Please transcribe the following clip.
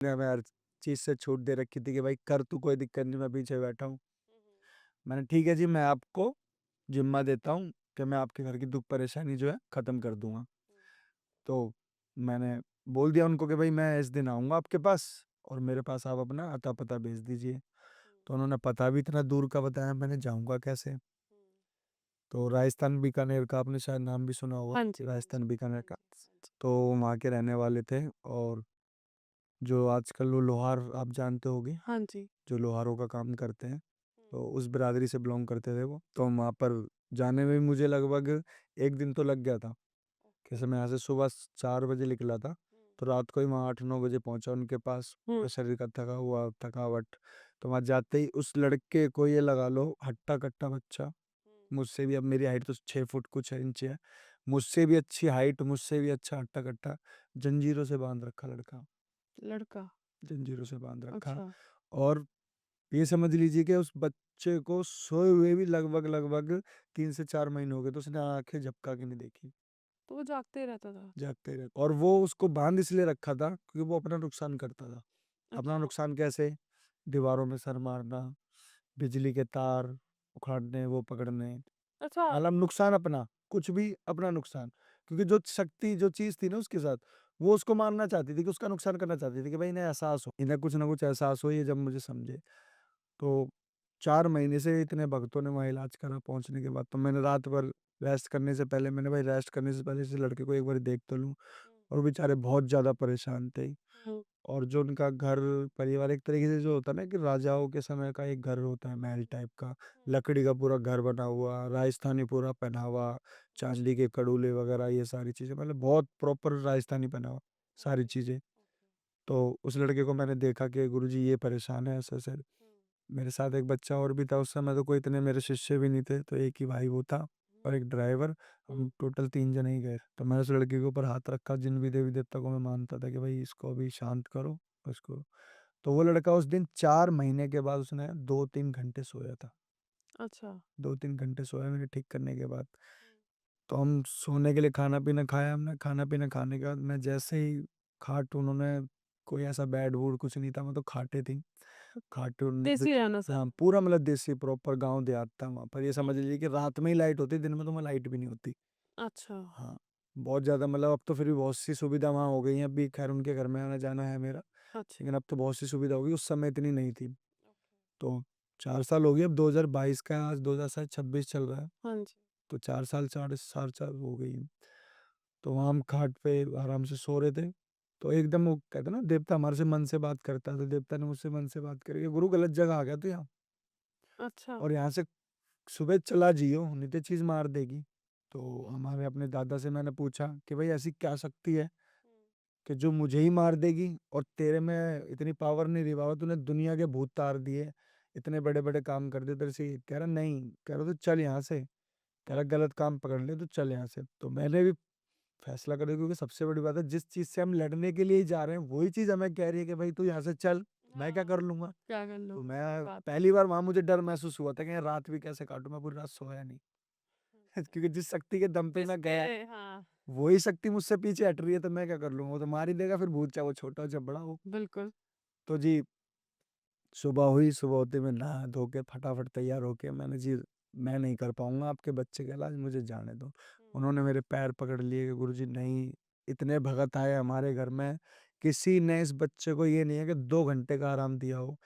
ने हमें हर चीज़ से छूट दे रखी थी कि भाई कर तू, कोई दिक्कत नहीं, मैं पीछे बैठा हूँ। मैंने ठीक है जी, मैं आपको ज़िम्मा देता हूँ कि मैं आपके घर की दुःख परेशानी जो है ख़त्म कर दूँगा। तो मैंने बोल दिया उनको कि भाई मैं इस दिन आऊँगा आपके पास और मेरे पास आप अपना अता-पता भेज दीजिए। तो उन्होंने पता भी इतना दूर का बताया, मैंने जाऊँगा कैसे? तो राजस्थान बीकानेर का आपने शायद नाम भी सुना होगा, हाँ जी, हाँ जी, राजस्थान बीकानेर हाँ का। जी, हाँ जी। तो वहाँ के रहने वाले थे और जो आजकल वो लोहार आप जानते होंगे, हाँ जी। जो लोहारों का काम करते हैं, तो उस बिरादरी से बिलॉन्ग करते थे वो। तो वहाँ पर जाने में भी मुझे लगभग 1 दिन तो लग गया था। कैसे मैं यहाँ से सुबह 4 बजे निकला था, तो रात को ही वहाँ 8-9 बजे पहुँचा उनके पास। हुँ, पूरा शरीर का थका हुआ, थकावट। तो वहाँ जाते ही उस लड़के को ये लगा लो हट्टा-कट्टा बच्चा, मुझसे भी अब मेरी हाइट तो 6 फुट कुछ इंच है। मुझसे भी अच्छी हाइट, मुझसे भी अच्छा हट्टा-कट्टा, जंजीरों से बाँध रखा लड़का, लड़का, जंजीरों से बाँध रखा। अच्छा। और ये समझ लीजिए कि उस बच्चे को सोए हुए भी लगभग-लगभग 3 से 4 महीने हो गए, तो उसने आँखें झपका के नहीं देखी, तो वो जागते ही रहता था? जागते रहे। और वो उसको बाँध इसलिए रखा था क्योंकि वो अपना नुकसान करता था। अपना अच्छा, नुकसान कैसे? दीवारों में सर मारना, बिजली के तार उखाड़ने, वो पकड़ने, अच्छा, मतलब नुकसान अपना, कुछ भी अपना नुकसान। क्योंकि जो शक्ति, जो चीज़ थी ना उसके साथ, वो उसको मारना चाहती थी, कि उसका नुकसान करना चाहती थी कि भाई इन्हें एहसास हो, इन्हें कुछ ना कुछ एहसास हो, ये जब मुझे समझे। तो 4 महीने से इतने भक्तों ने वहाँ इलाज करा, पहुँचने के बाद तो मैंने रात भर रेस्ट करने से पहले मैंने भाई रेस्ट करने से पहले इस लड़के को एक बार देख तो लूँ। और वो बेचारे बहुत ज़्यादा परेशान थे। हुँ, और जो उनका घर परिवार एक तरीके से जो होता है ना कि राजाओं के समय का एक घर होता है महल टाइप का, लकड़ी का पूरा घर बना हुआ, राजस्थानी पूरा पहनावा, चांदी के कड़ूले वगैरह ये सारी चीज़ें, मतलब बहुत प्रॉपर राजस्थानी पहनावा, सारी चीज़ें। तो उस लड़के को मैंने देखा कि गुरुजी ये परेशान है ऐसे-ऐसे। मेरे साथ एक बच्चा और भी था, उस समय तो कोई इतने मेरे शिष्य भी नहीं थे, तो एक ही भाई वो था और एक ड्राइवर, हम टोटल 3 जने ही गए। तो मैंने उस लड़के के ऊपर हाथ रखा, जिन भी देवी-देवता को मैं मानता था कि भाई इसको अभी शांत करो, इसको। तो वो लड़का उस दिन 4 महीने के बाद उसने 2-3 घंटे सोया था। अच्छा। 2-3 घंटे सोया मेरे ठीक करने के बाद। तो हम सोने के लिए खाना-पीना खाया हमने, खाना-पीना खाने के बाद मैं जैसे ही खाट उन्होंने कोई ऐसा बेड-वूड कुछ नहीं था, मतलब खाटें थी। खाटूँ द देसी रहना सर। हाँ, पूरा मतलब देसी प्रॉपर गाँव देहात था वहाँ पर। ये हुँ, समझ लीजिए कि रात में ही लाइट होती है, दिन में तो वहाँ लाइट भी नहीं होती। अच्छा, हाँ, बहुत ज़्यादा, मतलब अब तो फिर भी बहुत सी सुविधा वहाँ हो गई है। अभी खैर उनके घर में आना-जाना है मेरा, अच्छा। लेकिन अब तो बहुत सी सुविधा हो गई, उस समय इतनी नहीं थी। तो 4 साल हो गए, अब 2022 का है, आज 2026 चल रहा है, हाँ जी। तो 4 साल, साढ़े 4 साल हो गई हैं। तो वहाँ हम खाट पे आराम से सो रहे थे, तो एकदम वो कहते हैं ना देवता हमारे से मन से बात करता है, तो देवता ने मुझसे मन से बात करी, "गुरु गलत जगह आ गया तू यहाँ, अच्छा। और यहाँ से सुबह चला जियो, नहीं तो चीज़ मार देगी।" तो हमारे अपने दादा से मैंने पूछा कि भाई ऐसी क्या शक्ति है कि जो मुझे ही मार देगी, और तेरे में इतनी पावर नहीं रही बाबा, तूने दुनिया के भूत तार दिए, इतने बड़े-बड़े काम कर दिए तेरे से। कह रहा नहीं, कह रहा तू चल यहाँ से, कह रहा गलत काम पकड़ ले, तू चल यहाँ से। तो मैंने भी फैसला कर दिया, क्योंकि सबसे बड़ी बात है जिस चीज़ से हम लड़ने के लिए ही जा रहे हैं, वही चीज़ हमें कह रही है कि भाई तू यहाँ से चल, मैं क्या हाँ, कर लूँगा? क्या कर तो लूँगा, सही मैं बात है। पहली बार वहाँ मुझे डर महसूस हुआ था कि यार रात भी कैसे काटूँ, मैं पूरी रात सोया नहीं। क्योंकि जिस शक्ति के दम पे मैं जिसपे गया, हाँ, वही शक्ति मुझसे पीछे हट रही है, तो मैं क्या कर लूँगा? वो तो मार ही देगा फिर भूत, चाहे वो छोटा हो चाहे बड़ा हो। बिल्कुल। तो जी, सुबह हुई, सुबह होते मैं नहा धो के फटाफट तैयार होके मैंने जी, मैं नहीं कर पाऊँगा आपके बच्चे का इलाज, मुझे जाने दो। उन्होंने मेरे पैर पकड़ लिए कि गुरुजी नहीं, इतने भगत आए हमारे घर में, किसी ने इस बच्चे को ये नहीं है कि 2 घंटे का आराम दिया हो।